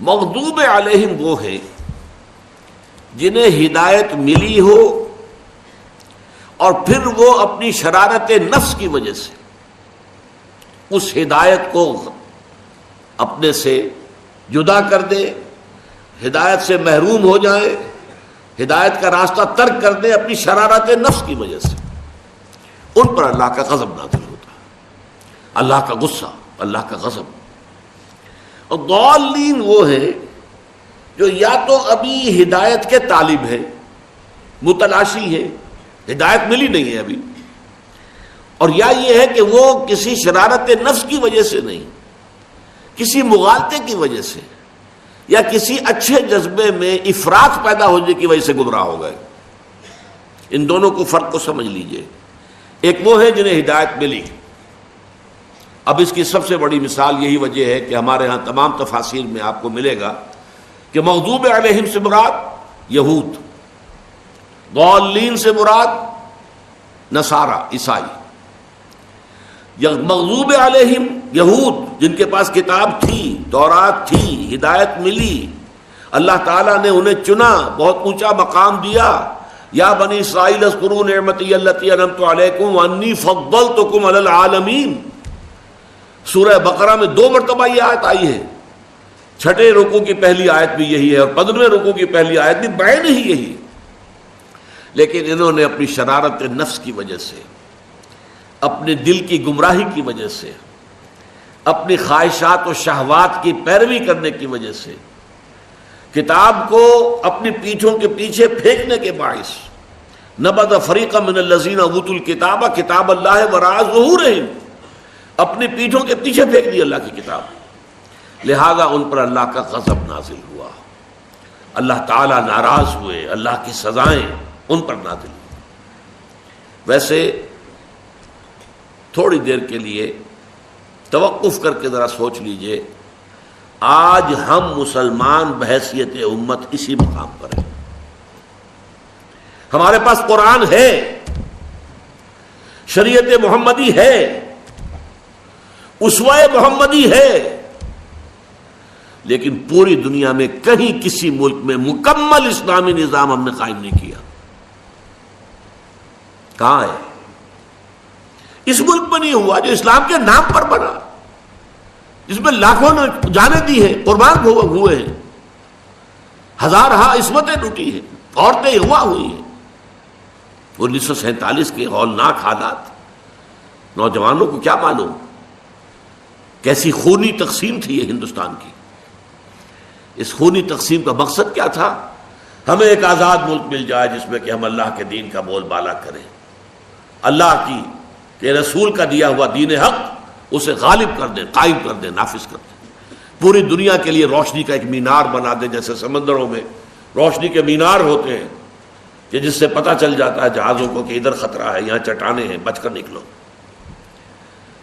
مغضوب علیہم وہ ہے جنہیں ہدایت ملی ہو اور پھر وہ اپنی شرارت نفس کی وجہ سے اس ہدایت کو اپنے سے جدا کر دے، ہدایت سے محروم ہو جائے، ہدایت کا راستہ ترک کر دے اپنی شرارت نفس کی وجہ سے، ان پر اللہ کا غضب نازل ہوتا ہے، اللہ کا غصہ، اللہ کا غضب۔ اور ضالین وہ ہے جو یا تو ابھی ہدایت کے طالب ہے، متلاشی ہے، ہدایت ملی نہیں ہے ابھی، اور یا یہ ہے کہ وہ کسی شرارت نفس کی وجہ سے نہیں، کسی مغالطے کی وجہ سے یا کسی اچھے جذبے میں افراط پیدا ہونے کی وجہ سے گمراہ ہو گئے۔ ان دونوں کو فرق کو سمجھ لیجئے۔ ایک وہ ہے جنہیں ہدایت ملی، اب اس کی سب سے بڑی مثال یہی وجہ ہے کہ ہمارے ہاں تمام تفاسیر میں آپ کو ملے گا کہ مغضوب علیہم سے مراد یہود، ضالین سے مراد نصارہ عیسائی۔ مغضوب علیہم یہود جن کے پاس کتاب تھی، تورات تھی، ہدایت ملی، اللہ تعالیٰ نے انہیں چنا، بہت اونچا مقام دیا، یا بنی اسرائیل اذکروا نعمتی التی انعمت علیکم وانی فضلتکم علی العالمین۔ سورہ بقرہ میں 2 مرتبہ یہ آیت آئی ہے، چھٹے رکوع کی پہلی آیت بھی یہی ہے اور 15ویں رکوع کی پہلی آیت بھی بعین ہی یہی۔ لیکن انہوں نے اپنی شرارت نفس کی وجہ سے، اپنے دل کی گمراہی کی وجہ سے، اپنی خواہشات و شہوات کی پیروی کرنے کی وجہ سے کتاب کو اپنی پیٹھوں کے پیچھے پھینکنے کے باعث نبذ فریق من الذین اوتوا الکتاب کتاب اللہ وراء ظہورہم، اپنی پیٹھوں کے پیچھے پھینک دی اللہ کی کتاب، لہذا ان پر اللہ کا غضب نازل ہوا، اللہ تعالیٰ ناراض ہوئے، اللہ کی سزائیں ان پر نازل ہوئی۔ ویسے تھوڑی دیر کے لیے توقف کر کے ذرا سوچ لیجئے، آج ہم مسلمان بحیثیت امت اسی مقام پر ہیں۔ ہمارے پاس قرآن ہے، شریعت محمدی ہے، اسوہ محمدی ہے، لیکن پوری دنیا میں کہیں کسی ملک میں مکمل اسلامی نظام ہم نے قائم نہیں کیا۔ کہاں ہے؟ اس ملک میں نہیں ہوا جو اسلام کے نام پر بنا، جس میں لاکھوں نے جانیں دی ہیں، قربان ہوئے ہیں، ہزارہا عصمتیں لوٹی ہیں، عورتیں اغوا ہوئی ہیں۔ 1947 کے ہولناک حالات، نوجوانوں کو کیا معلوم کیسی خونی تقسیم تھی یہ ہندوستان کی۔ اس خونی تقسیم کا مقصد کیا تھا؟ ہمیں ایک آزاد ملک مل جائے جس میں کہ ہم اللہ کے دین کا بول بالا کریں، اللہ کی کہ رسول کا دیا ہوا دین حق اسے غالب کر دیں، قائم کر دیں، نافذ کر دیں، پوری دنیا کے لیے روشنی کا ایک مینار بنا دیں، جیسے سمندروں میں روشنی کے مینار ہوتے ہیں کہ جس سے پتہ چل جاتا ہے جہازوں کو کہ ادھر خطرہ ہے، یہاں چٹانیں ہیں، بچ کر نکلو۔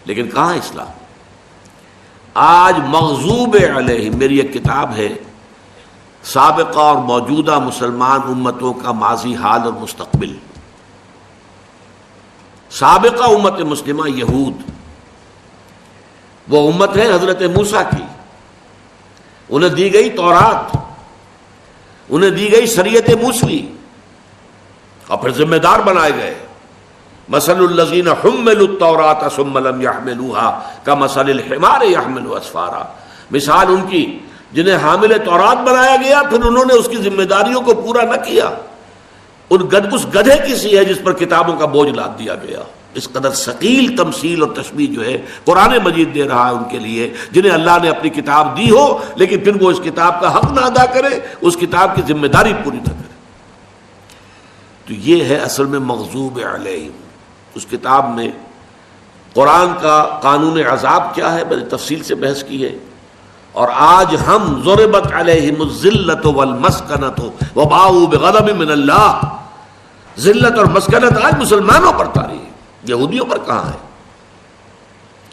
لیکن کہاں اسلام؟ آج مغضوب علیہم، میری ایک کتاب ہے سابقہ اور موجودہ مسلمان امتوں کا ماضی، حال اور مستقبل۔ سابقہ امت مسلمہ یہود، وہ امت ہے حضرت موسیٰ کی، انہیں دی گئی تورات، انہیں دی گئی شریعت موسوی، اور پھر ذمہ دار بنائے گئے۔ مثل الذین حملوا التوراۃ ثم لم يحملوها كمثل الحمار يحمل اسفارا، مثال ان کی جنہیں حامل تورات بنایا گیا پھر انہوں نے اس کی ذمہ داریوں کو پورا نہ کیا، اس گدھے کی سی ہے جس پر کتابوں کا بوجھ لاد دیا گیا۔ اس قدر ثقیل تمثیل اور تشبیہ جو ہے قرآن مجید دے رہا ہے ان کے لیے جنہیں اللہ نے اپنی کتاب دی ہو لیکن پھر وہ اس کتاب کا حق نہ ادا کرے، اس کتاب کی ذمہ داری پوری نہ کرے۔ تو یہ ہے اصل میں مغضوب علیہم۔ اس کتاب میں قرآن کا قانون عذاب کیا ہے میں نے تفصیل سے بحث کی ہے، اور آج ہم ضربت علیہم الذلۃ والمسکنۃ وباؤوا بغضب من اللہ، ذلت اور مسکنت آج مسلمانوں پر طاری ہے، یہودیوں پر کہاں ہے؟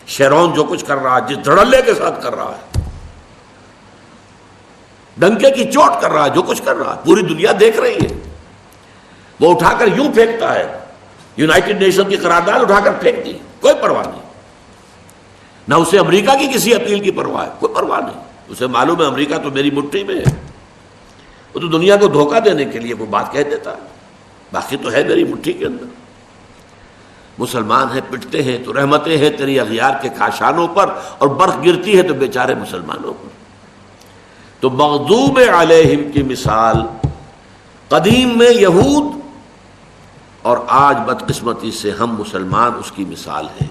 شیرون جو کچھ کر رہا ہے، جس دھڑلے کے ساتھ کر رہا ہے، ڈنکے کی چوٹ کر رہا ہے، جو کچھ کر رہا ہے پوری دنیا دیکھ رہی ہے۔ وہ اٹھا کر یوں پھینکتا ہے، یونائٹڈ نیشن کی قرارداد اٹھا کر پھینک دی، کوئی پرواہ نہیں، نہ اسے امریکہ کی کسی اپیل کی پرواہ ہے، کوئی پرواہ نہیں۔ اسے معلوم ہے امریکہ تو میری مٹھی میں ہے، وہ تو دنیا کو دھوکہ دینے کے لیے وہ بات کہہ دیتا ہے، باقی تو ہے میری مٹھی کے اندر۔ مسلمان ہیں پٹتے ہیں تو رحمتیں ہیں تیری اغیار کے کاشانوں پر، اور برف گرتی ہے تو بیچارے مسلمانوں پر۔ تو مغضوب علیہم کی مثال قدیم میں یہود، اور آج بدقسمتی سے ہم مسلمان اس کی مثال ہیں۔